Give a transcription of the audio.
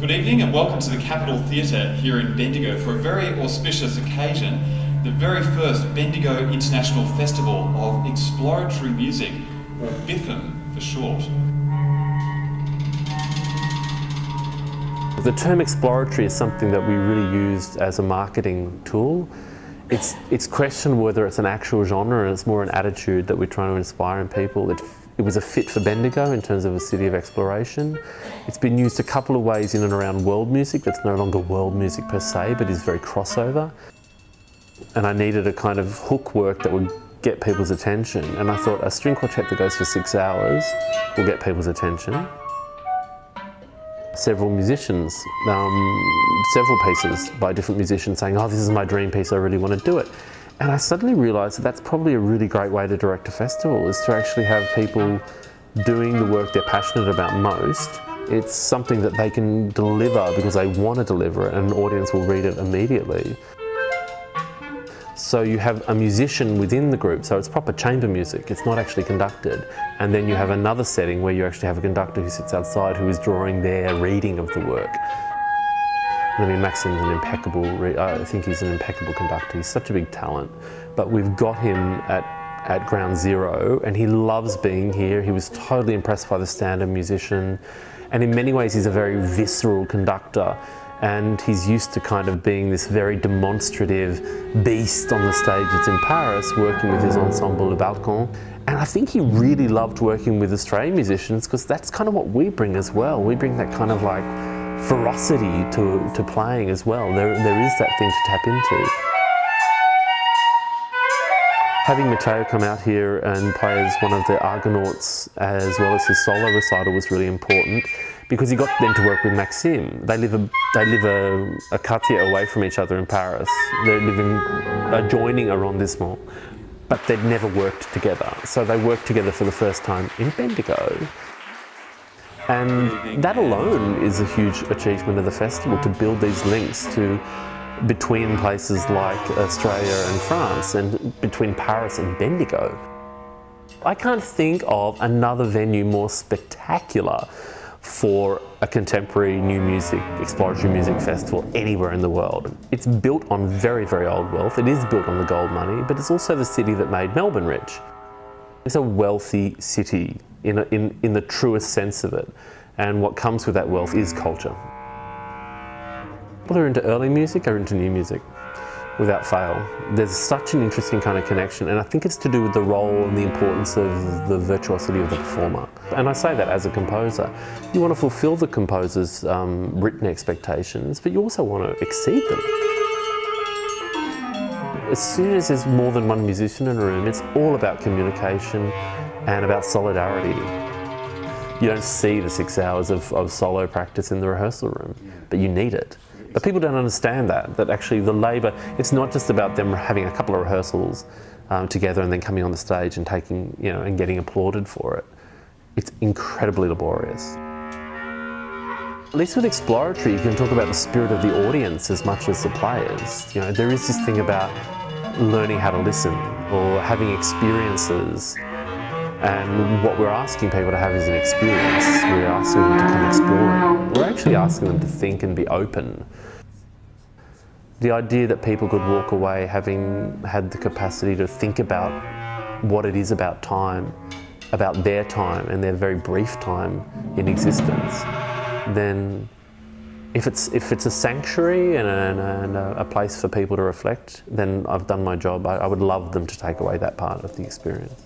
Good evening and welcome to the Capitol Theatre here in Bendigo for a very auspicious occasion, the very first Bendigo International Festival of Exploratory Music, or BIFEM for short. The term exploratory is something that we really used as a marketing tool. It's questioned whether it's an actual genre, and it's more an attitude that we're trying to inspire in people. It was a fit for Bendigo in terms of a city of exploration. It's been used a couple of ways in and around world music that's no longer world music per se, but is very crossover. And I needed a kind of hook work that would get people's attention. And I thought a string quartet that goes for 6 hours will get people's attention. Several musicians, several pieces by different musicians saying, oh, this is my dream piece, I really want to do it. And I suddenly realised that that's probably a really great way to direct a festival, is to actually have people doing the work they're passionate about most. It's something that they can deliver because they want to deliver it, and an audience will read it immediately. So you have a musician within the group, so it's proper chamber music, it's not actually conducted. And then you have another setting where you actually have a conductor who sits outside who is drawing their reading of the work. I mean, Maxim's an impeccable, I think he's an impeccable conductor. He's such a big talent, but we've got him at ground zero and he loves being here. He was totally impressed by the stand-up musician, and in many ways he's a very visceral conductor, and he's used to kind of being this very demonstrative beast on the stages in Paris, working with his ensemble Le Balcon. And I think he really loved working with Australian musicians because that's kind of what we bring as well. We bring that kind of like ferocity to playing as well. There is that thing to tap into. Having Matteo come out here and play as one of the Argonauts as well as his solo recital was really important, because he got then to work with Maxime. They live a quartier away from each other in Paris. They're living adjoining arrondissement, but they'd never worked together. So they worked together for the first time in Bendigo. And that alone is a huge achievement of the festival, to build these links between places like Australia and France, and between Paris and Bendigo. I can't think of another venue more spectacular for a contemporary new music, exploratory music festival anywhere in the world. It's built on very, very old wealth. It is built on the gold money, but it's also the city that made Melbourne rich. It's a wealthy city in the truest sense of it, and what comes with that wealth is culture. People who are into early music are into new music, without fail. There's such an interesting kind of connection, and I think it's to do with the role and the importance of the virtuosity of the performer. And I say that as a composer. You want to fulfill the composer's written expectations, but you also want to exceed them. As soon as there's more than one musician in a room, it's all about communication and about solidarity. You don't see the 6 hours of solo practice in the rehearsal room, but you need it. But people don't understand that actually the labour, it's not just about them having a couple of rehearsals together and then coming on the stage and taking, and getting applauded for it. It's incredibly laborious. At least with Exploratory, you can talk about the spirit of the audience as much as the players. There is this thing about learning how to listen or having experiences. And what we're asking people to have is an experience. We're asking them to come exploring. We're actually asking them to think and be open. The idea that people could walk away having had the capacity to think about what it is about time, about their time and their very brief time in existence, then if it's a sanctuary and a place for people to reflect, then I've done my job. I would love them to take away that part of the experience.